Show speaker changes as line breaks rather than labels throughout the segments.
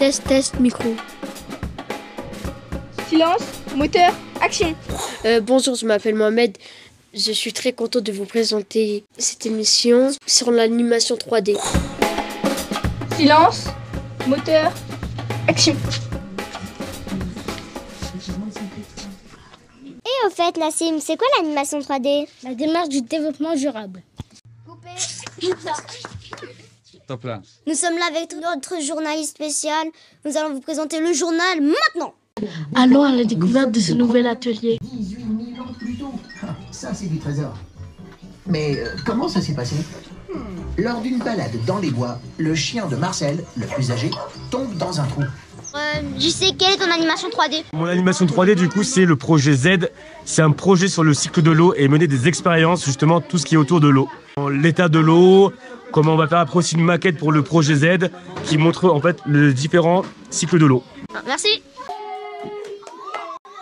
Test, micro.
Silence, moteur, action.
Bonjour, je m'appelle Mohamed. Je suis très content de vous présenter cette émission sur l'animation 3D.
Silence, moteur, action.
Et au fait, Nassim, c'est quoi l'animation 3D?
La démarche du développement durable.
Top là.
Nous sommes là avec notre journaliste spécial. Nous allons vous présenter le journal maintenant.
Allons à la découverte de ce nouvel atelier.
18 000 ans plus tôt. Ça, c'est du trésor. Mais comment ça s'est passé? Lors d'une balade dans les bois, le chien de Marcel, le plus âgé, tombe dans un trou.
Je sais, quelle est ton animation 3D?
Mon animation 3D, du coup, c'est le projet Z. C'est un projet sur le cycle de l'eau et mener des expériences, justement, tout ce qui est autour de l'eau. L'état de l'eau, comment on va faire après aussi une maquette pour le projet Z qui montre en fait les différents cycles de l'eau.
Merci.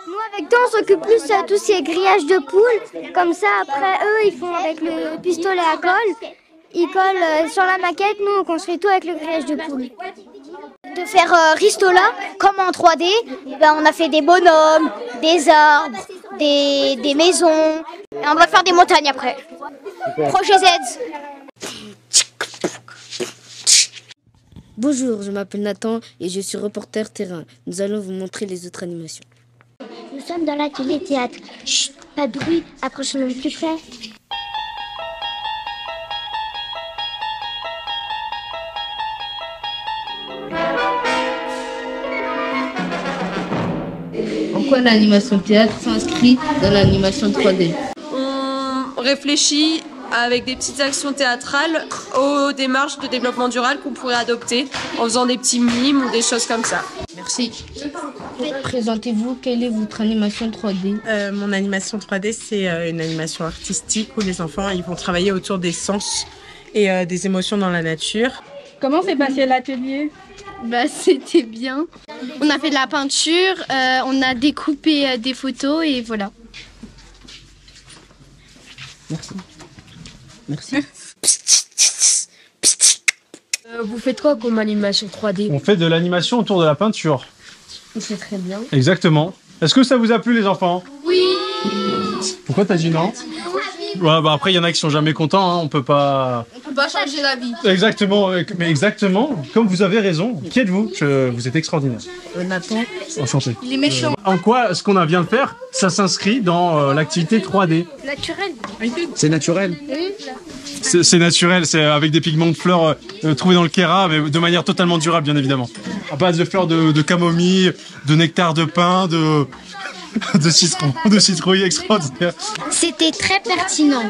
Nous, avec toi, on s'occupe plus de tous ces grillages de poules. Comme ça, après, eux, ils font avec le pistolet à colle. Ils collent sur la maquette. Nous, on construit tout avec le grillage de poules. De faire Ristola, comme en 3D, ben, on a fait des bonhommes, des arbres, des maisons. Et on va faire des montagnes après. Projet Z.
Bonjour, je m'appelle Nathan et je suis reporter terrain. Nous allons vous montrer les autres animations.
Nous sommes dans l'atelier théâtre. Chut, pas de bruit, approchez-nous le plus près.
En quoi l'animation théâtre s'inscrit dans l'animation 3D?
On réfléchit avec des petites actions théâtrales aux démarches de développement durable qu'on pourrait adopter en faisant des petits mimes ou des choses comme ça.
Merci. Présentez-vous, quelle est votre animation 3D?
Mon animation 3D, c'est une animation artistique où les enfants ils vont travailler autour des sens et des émotions dans la nature.
Comment s'est passé l'atelier?
C'était bien. On a fait de la peinture, on a découpé des photos et voilà.
Merci. Vous faites quoi comme animation 3D?
On fait de l'animation autour de la peinture.
C'est très bien.
Exactement. Est-ce que ça vous a plu les enfants?
Oui.
Pourquoi t'as dit non? Ouais, bah après il y en a qui sont jamais contents, hein. On peut pas
changer la vie.
Exactement, mais exactement, comme vous avez raison. Qui êtes-vous? Vous êtes extraordinaire.
Nathan.
Enchanté.
Il est méchant.
En quoi ce qu'on vient de faire, ça s'inscrit dans l'activité 3D?
Naturel.
C'est naturel.
C'est naturel, c'est avec des pigments de fleurs trouvés dans le Kera, mais de manière totalement durable, bien évidemment. À base de fleurs de camomille, de nectar de pin, de citron, de citrouille extraordinaire.
C'était très pertinent.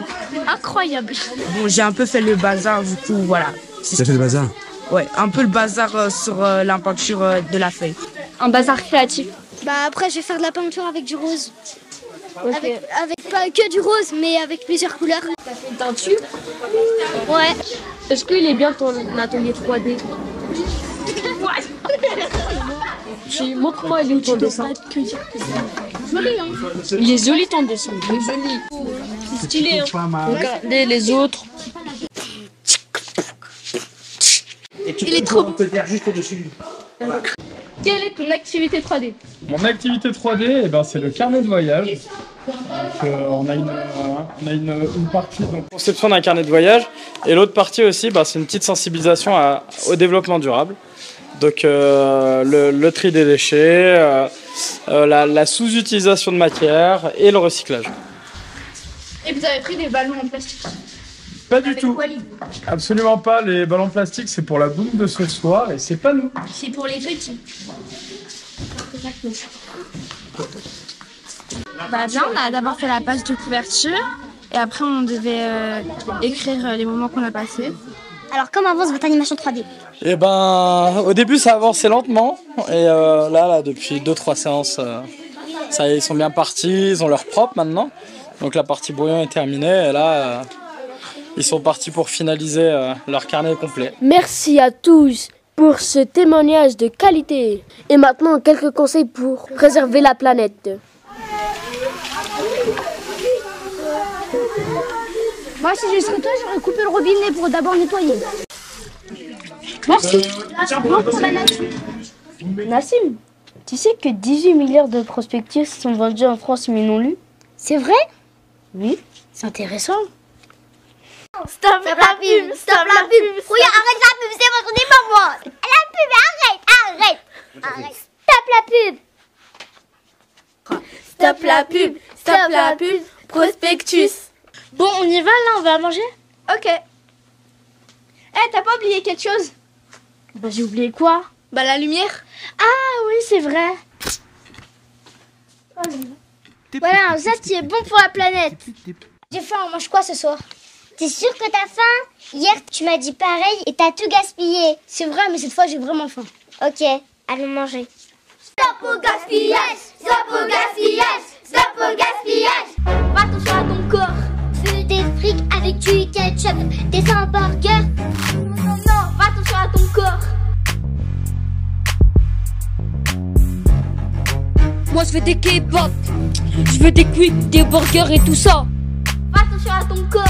Incroyable.
Bon, j'ai un peu fait le bazar, du coup, voilà.
Ça fait le bazar.
Ouais, un peu le bazar sur la peinture de la feuille.
Un bazar créatif.
Bah après, je vais faire de la peinture avec du rose.
Okay.
Avec pas que du rose, mais avec plusieurs couleurs.
T'as fait une teinture?
Ouais.
Est-ce qu'il est bien ton atelier 3D? Montre-moi, il est où ton dessin?
Joli, hein?
Il est joli ton dessin, il est joli. C'est stylé, hein? Regardez les autres.
Il est trop.
Quelle est ton activité 3D?
Mon activité 3D, eh ben, c'est le carnet de voyage. Donc, on a une partie donc, conception d'un carnet de voyage et l'autre partie aussi, c'est une petite sensibilisation au développement durable. Donc le tri des déchets, la sous-utilisation de matière et le recyclage.
Et vous avez pris des ballons en plastique?
Pas du tout. Absolument pas. Les ballons plastiques, c'est pour la boum de ce soir et c'est pas nous.
C'est pour les petits.
Bien, on a d'abord fait la page de couverture et après on devait écrire les moments qu'on a passés.
Alors, comment avance votre animation 3D?
Eh ben, au début ça avançait lentement et là depuis 2-3 séances, ça y est, ils sont bien partis, ils ont leur propre maintenant. Donc la partie brouillon est terminée et là ils sont partis pour finaliser leur carnet complet.
Merci à tous pour ce témoignage de qualité. Et maintenant, quelques conseils pour préserver la planète.
Moi, si je serais toi, j'aurais coupé le robinet pour d'abord nettoyer.
Merci.
Nassim, tu sais que 18 milliards de prospectus sont vendus en France mais non lus?
C'est vrai?
Oui.
C'est intéressant.
Stop la pub! Stop la pub!
Oui, arrête la pub, c'est bon, j'en ai pas moi. La pub, arrête. Stop la pub.
Stop la pub! Stop la pub! Prospectus!
Bon, on y va là, on va manger?
Ok. Eh, t'as pas oublié quelque chose?
Bah j'ai oublié quoi?
Bah la lumière.
Ah oui, c'est vrai.
Voilà, ça c'est bon pour la planète. J'ai faim, on mange quoi ce soir? T'es sûr que t'as faim? Hier tu m'as dit pareil et t'as tout gaspillé.
C'est vrai, mais cette fois j'ai vraiment faim.
Ok, allons manger.
Stop au gaspillage! Stop au gaspillage! Stop au gaspillage! Fais attention à ton corps!
Fais des frites avec du ketchup, des hamburgers.
Non, fais attention à ton corps!
Moi je veux des kebabs, je veux des quick, des burgers et tout ça.
Fais attention à ton corps!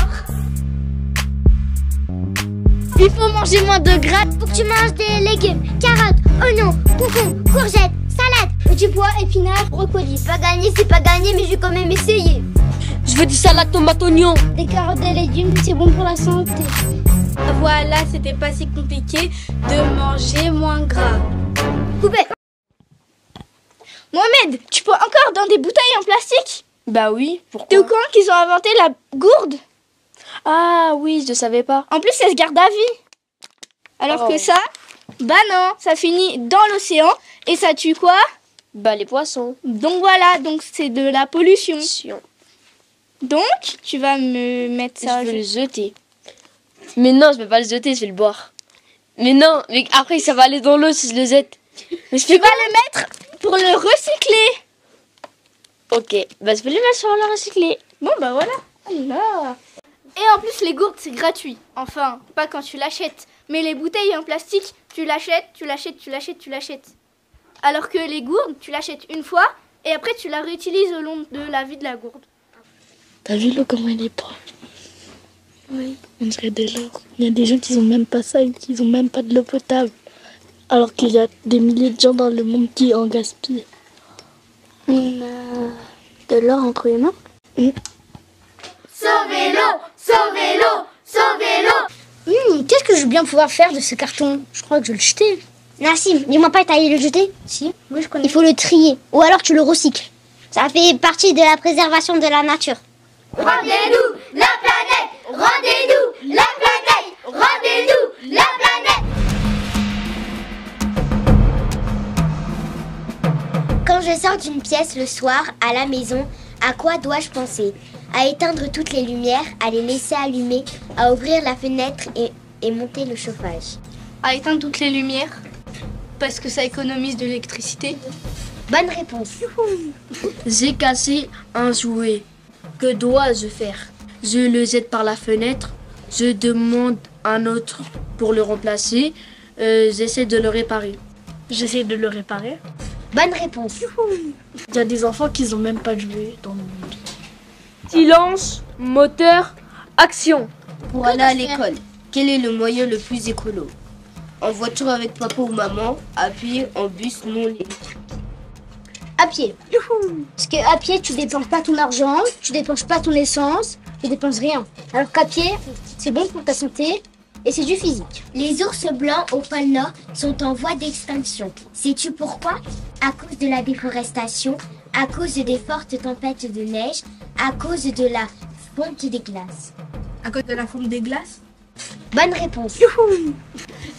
Il faut manger moins de gras. Faut que tu manges des légumes, carottes, oignons, concombres, courgettes, salades, du pois, épinards, brocolis.
Pas gagné, c'est pas gagné, mais je vais quand même essayer.
Je veux des salades tomates oignons.
Des carottes, des légumes, c'est bon pour la santé.
Voilà, c'était pas si compliqué de manger moins gras.
Coupé.
Mohamed, tu peux encore dans des bouteilles en plastique?
Bah oui, pourquoi?
T'es au courant qu'ils ont inventé la gourde?
Ah oui, je savais pas.
En plus, elle se garde à vie. Alors que ça, bah non, ça finit dans l'océan et ça tue quoi?
Bah les poissons.
Donc voilà, donc c'est de la pollution. Donc, tu vas me mettre ça.
Je vais le jeter. Mais non, je vais pas le jeter, je vais le boire. Mais non, mais après ça va aller dans l'eau si je le jette. Mais
tu vas le mettre pour le recycler.
Ok, bah je vais le mettre sur le recycler.
Bon bah voilà. Allah. Et en plus les gourdes c'est gratuit. Enfin, pas quand tu l'achètes. Mais les bouteilles en plastique, tu l'achètes. Alors que les gourdes, tu l'achètes une fois et après tu la réutilises au long de la vie de la gourde.
T'as vu l'eau comment elle est propre? Oui. On dirait de l'or. Il y a des gens qui n'ont même pas ça et qui n'ont même pas de l'eau potable. Alors qu'il y a des milliers de gens dans le monde qui en gaspillent.
On a de l'or entre les mains.
Sauvez-l'eau! Sauvez-l'eau! Sauvez-l'eau!
Qu'est-ce que je vais bien pouvoir faire de ce carton? Je crois que je vais le jeter. Nassim, dis-moi pas que t'allais le jeter? Si, oui je connais. Il faut le trier, ou alors tu le recycles. Ça fait partie de la préservation de la nature.
Rendez-nous la planète! Rendez-nous la planète! Rendez-nous la planète!
Quand je sors d'une pièce le soir, à la maison, à quoi dois-je penser? À éteindre toutes les lumières, à les laisser allumer, à ouvrir la fenêtre et monter le chauffage.
À éteindre toutes les lumières, parce que ça économise de l'électricité.
Bonne réponse.
J'ai cassé un jouet. Que dois-je faire? Je le jette par la fenêtre. Je demande un autre pour le remplacer. J'essaie de le réparer.
J'essaie de le réparer.
Bonne réponse.
Il y a des enfants qui n'ont même pas de jouets dans le monde.
Silence, moteur, action.
Pour aller à l'école, quel est le moyen le plus écolo? En voiture avec papa ou maman, à pied, en bus non électrique.
À pied. Parce qu'à pied, tu dépenses pas ton argent, tu dépenses pas ton essence, tu dépenses rien. Alors qu'à pied, c'est bon pour ta santé et c'est du physique. Les ours blancs au pôle Nord sont en voie d'extinction. Sais-tu pourquoi? À cause de la déforestation, à cause des fortes tempêtes de neige, à cause de la fonte des glaces.
À cause de la fonte des glaces?
Bonne réponse.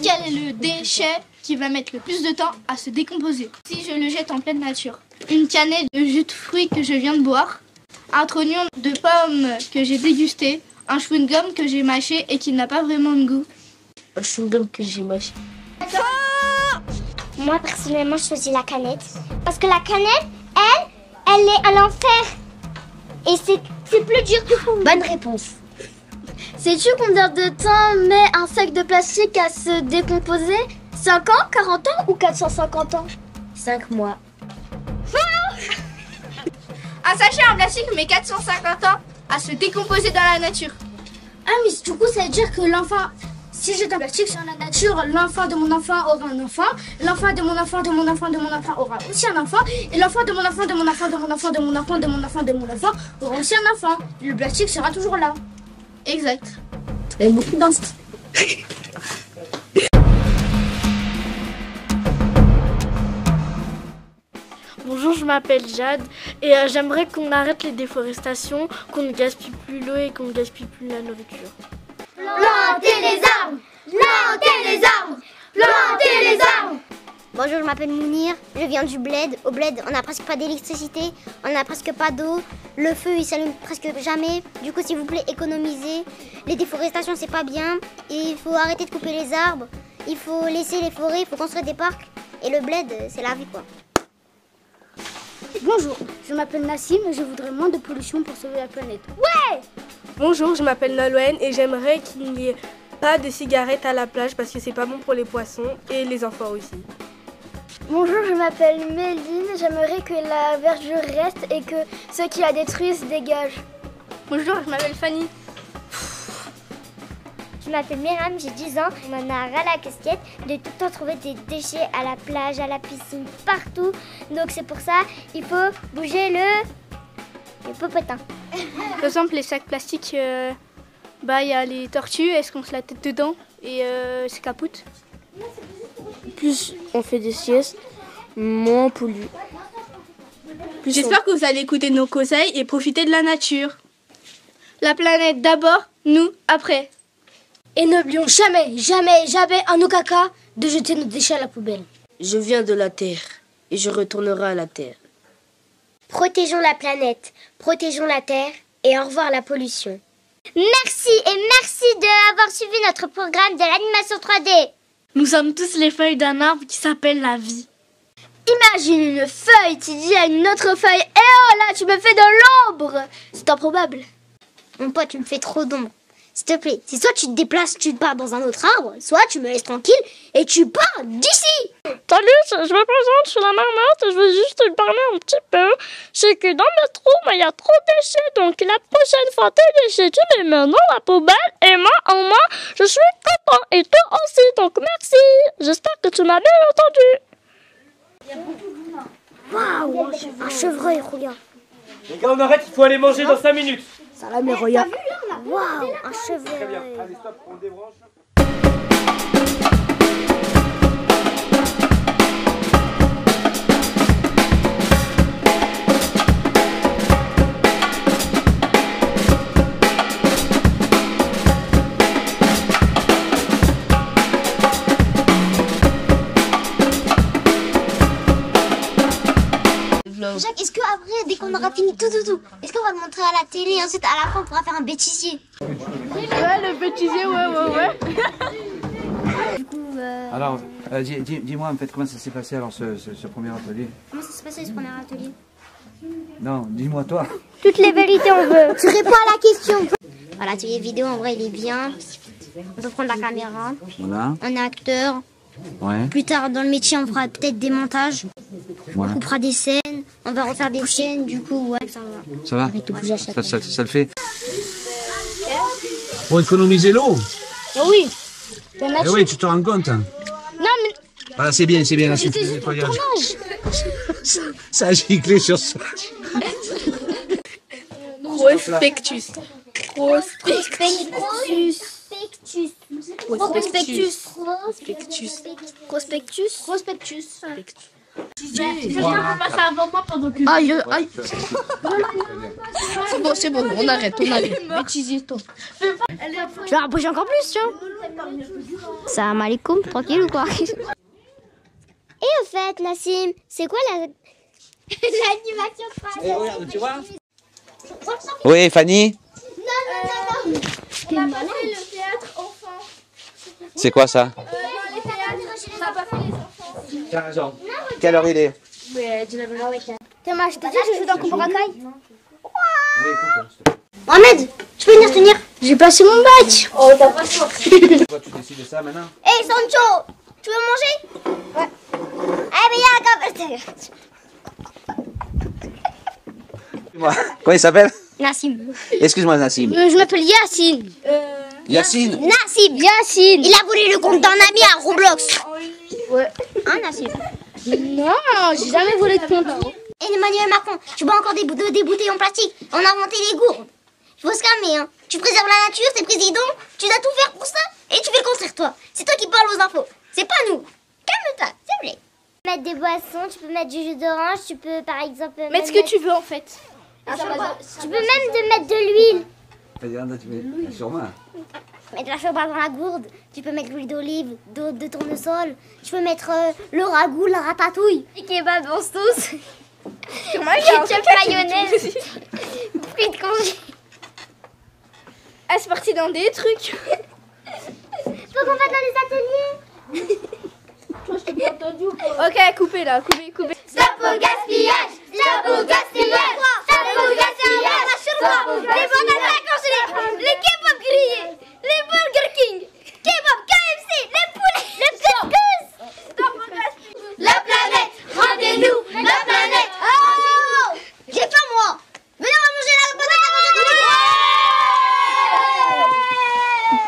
Quel est le déchet qui va mettre le plus de temps à se décomposer si je le jette en pleine nature? Une canette de jus de fruits que je viens de boire, un trognon de pommes que j'ai dégusté, un chewing-gum que j'ai mâché et qui n'a pas vraiment de goût.
Un chewing-gum que j'ai mâché.
Moi, personnellement, je choisis la canette. Parce que la canette, elle est à l'enfer. Et c'est plus dur. Bonne réponse.
Sais-tu combien de temps met un sac de plastique à se décomposer? 5 ans, 40 ans ou 450 ans?
5 mois.
Un sachet en plastique met 450 ans à se décomposer dans la nature.
Ah mais du coup ça veut dire que l'enfant
Si jette un plastique sur la nature, l'enfant de mon enfant aura un enfant, l'enfant de mon enfant de mon enfant de mon enfant aura aussi un enfant, et l'enfant de mon enfant de mon enfant de mon enfant de mon enfant de mon enfant de mon enfant aura aussi un enfant. Le plastique sera toujours là.
Exact.
Il y a beaucoup d'inst.
Bonjour, je m'appelle Jade et j'aimerais qu'on arrête les déforestations, qu'on ne gaspille plus l'eau et qu'on ne gaspille plus la nourriture.
Plantez les arbres! Plantez les arbres! Plantez les arbres!
Bonjour, je m'appelle Mounir, je viens du bled. Au bled, on n'a presque pas d'électricité, on n'a presque pas d'eau, le feu il s'allume presque jamais. Du coup, s'il vous plaît, économisez. Les déforestations, c'est pas bien. Il faut arrêter de couper les arbres, il faut laisser les forêts, il faut construire des parcs. Et le bled, c'est la vie, quoi.
Bonjour, je m'appelle Nassim et je voudrais moins de pollution pour sauver la planète.
Ouais!
Bonjour, je m'appelle Nolwenn et j'aimerais qu'il n'y ait pas de cigarettes à la plage parce que c'est pas bon pour les poissons et les enfants aussi.
Bonjour, je m'appelle Méline, j'aimerais que la verdure reste et que ceux qui la détruisent se dégagent.
Bonjour, je m'appelle Fanny.
Je m'appelle Myriam, j'ai 10 ans. On en a ras la casquette de tout le temps trouver des déchets à la plage, à la piscine, partout. Donc c'est pour ça, il faut bouger le popotin.
Par exemple, les sacs plastiques, il y a les tortues, elles se cassent la tête dedans et c'est capoute.
Plus on fait des siestes, moins on pollue.
J'espère que vous allez écouter nos conseils et profiter de la nature. La planète d'abord, nous après.
Et n'oublions jamais, jamais, jamais, en aucun cas, de jeter nos déchets à la poubelle.
Je viens de la Terre et je retournerai à la Terre.
Protégeons la planète, protégeons la Terre et au revoir la pollution. Merci et merci d'avoir suivi notre programme de l'animation 3D.
Nous sommes tous les feuilles d'un arbre qui s'appelle la vie.
Imagine une feuille qui dit à une autre feuille « Eh oh là, tu me fais de l'ombre !» C'est improbable.
Mon pote, tu me fais trop d'ombre. S'il te plaît, si soit tu te déplaces, tu te pars dans un autre arbre, soit tu me laisses tranquille et tu pars d'ici.
Salut, je me présente, je suis la marmotte et je veux juste te parler un petit peu. C'est que dans le trou, il y a trop de déchets, donc la prochaine fois tes déchets, tu les mets dans la poubelle et moi, au moins, je suis content et toi aussi, donc merci. J'espère que tu m'as bien entendu.
Waouh, un chevreuil, regarde.
Les gars, on arrête, il faut aller manger dans 5 minutes.
Ça va, mais regarde.
Waouh, un chevreuil.
Très bien, allez stop, on débranche.
Jacques, est-ce qu'après, dès qu'on aura fini tout, est-ce qu'on va le montrer à la télé et ensuite à la fin on pourra faire un bêtisier?
Ouais, le bêtisier, ouais.
Du coup,
Alors, dis-moi en fait comment ça s'est passé alors ce premier atelier.
comment ça s'est passé ce premier atelier?
Non, dis-moi toi.
Toutes les vérités on veut. Tu réponds à la question. Voilà, l'atelier vidéo en vrai il est bien. On peut prendre la caméra.
Voilà.
On est acteur.
Ouais.
Plus tard dans le métier on fera peut-être des montages.
Voilà.
On coupera des scènes. On va refaire des chaînes du coup ouais ça va.
Ça va
Avec tout bouger à chaque fois.
ça le fait. Pour économiser l'eau.
Oui.
Eh oui, tu te rends compte.
Non mais...
Voilà, c'est bien là, c'est le nettoyage. Ça a giclé sur ça.
Prospectus.
Aïe.
C'est bon, on arrête. Bêtisier, toi.
Tu vas rapprocher encore plus, tiens.
Salam alaikum, tranquille ou quoi? Et au fait, Nassim, c'est quoi l'animation 3D?
Regarde, tu vois? Oui, Fanny.
Non.
On n'a pas fait le théâtre enfant.
C'est quoi ça?
Dans les théâtres, on n'a pas fait les enfants.
Tu as raison. Quelle heure il est?
Thomas, je t'ai dit que je joue dans Cobra Kai.
Oui, écoute.
Mohamed, tu peux venir tenir?
J'ai passé mon badge.
Oh, t'as pas de chance.
Pourquoi tu décides de ça maintenant?
Hey Sancho, tu veux manger? Ouais. Eh mais y'a un
Comment il s'appelle?
Nassim.
Excuse-moi, Nassim.
Je m'appelle Yacine.
Yacine.
Nassim. Yacine. Il a volé le compte d'un ami à Roblox. Ouais. Hein, Nassim?
Non, j'ai jamais volé de compte.
Et Emmanuel Macron, tu bois encore des bouteilles en plastique. On a inventé les gourdes. Il faut se calmer, hein. Tu préserves la nature, t'es président, tu dois tout faire pour ça. Et tu fais le contraire, toi. C'est toi qui parles aux infos. C'est pas nous. Calme-toi, s'il te plaît.
Tu peux mettre des boissons, tu peux mettre du jus d'orange, tu peux par exemple...
Mets ce que tu veux en fait.
Tu peux même te mettre de l'huile.
Sûrement.
Mettre la chauffard dans la gourde. Tu peux mettre l'huile d'olive, de tournesol. Tu peux mettre le ragoût, la ratatouille. Les kebabs en sauce. Ketchup, mayonnaise. Frites congé.
Ah, c'est parti dans des trucs.
Faut qu'on va dans les ateliers.
Ok, coupez là, coupez.
Stop au gaspillage. Stop au gaspillage. Stop au gaspillage. Les bananes à congeler. Les kebabs grillés. Les Burger King. Kebab, KFC. Les poulets. Les couscous. Stop au gaspillage. La planète. Rendez-nous. La planète. Oh, j'ai faim moi. Venez, on va manger la planète à manger.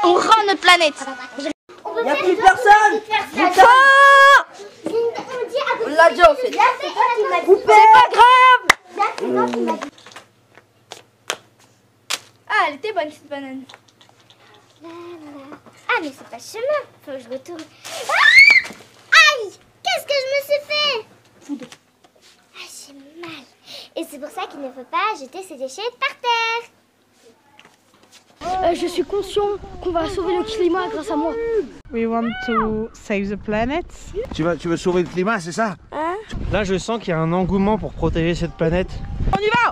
On rend notre planète.
Il n'y a plus personne.
On l'a déjà fait.
C'est pas grave.
Ah, elle était bonne cette banane.
Ah, mais c'est pas le chemin. Faut que je retourne. Ah, aïe, qu'est-ce que je me suis fait? Ah, j'ai mal. Et c'est pour ça qu'il ne faut pas jeter ses déchets par terre.
Je suis conscient qu'on va sauver le climat grâce à moi.
We want to save the planet.
Tu veux sauver le climat, c'est ça?
Là, je sens qu'il y a un engouement pour protéger cette planète.
On y va!